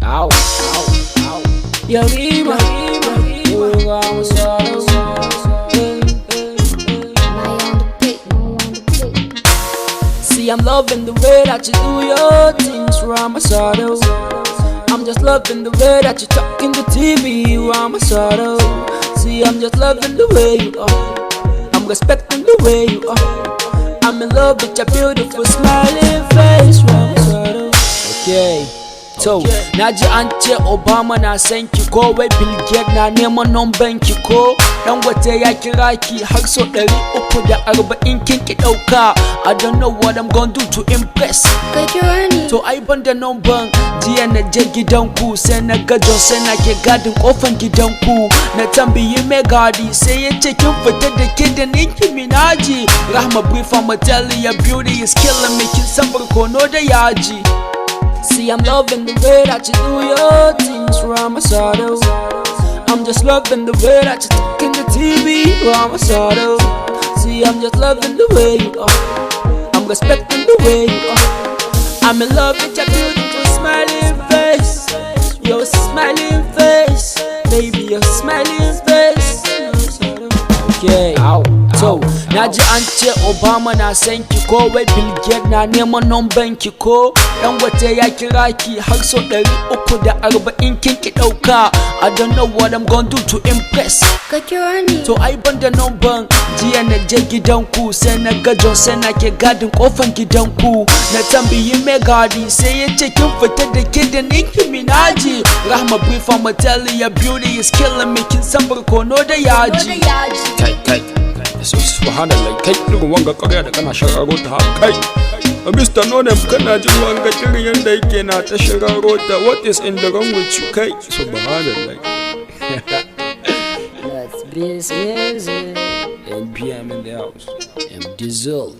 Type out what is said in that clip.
Ow, ow, ow. Yarima, see, I'm loving the way that you do your things, Ramasado. I'm just loving the way that you talk in the TV, Ramasado. See, I'm just loving the way you are. I'm respecting the way you are. I'm in love with your beautiful smiling face, Ramasado. Okay. So, naji an ce Obama na san ki ko wai Bill Gates na neman numban ki ko Dangote ya kira ki har so 340 kin ki dauka. I don't know what I'm gonna do to impress. Kai kira ni. To ai ban da numban jiya na je gidanku sai na ga John sai na ke gadin kofan gidanku. Na tambayi mai gadi sai ya ce kin fita da ke da Nicki Minaj. Rahma brief I'ma tell you your beauty is killing me, kin san barkono da yaji. See, I'm loving the way that you do your things, Ramasado. I'm just loving the way that you talk in the TV, Ramasado. See, I'm just loving the way you are. I'm respecting the way you are. I'm in love with your beautiful smiling face. Your smiling face, baby, your smiling face. Okay. Ow. So, naji an ce Obama na san ki ko wai Bill Gates na neman numban ki ko Dangote ya kira ki har so 340 kin ki dauka. I don't know what I'm gonna do to impress. Ka kira ni. To ai ban da numban jiya na je gidanku sai na ga John sai na ke gadin kofan gidanku. Na tambayi mai gadi sai ya ce kin fita da ke da Nicki Minaj. Rahma brief I'ma tell you your beauty is killing me, kin san barkono da yaji. Kai subhanallah, kai irin wanga ƙarya da kana shararo ta kai Mr. Nonem kana jin wanga kirin yanda yake na ta shararo ta. What is in the wrong with you? Kai subhanallah. That's this music. NPM in the house. M Diesel.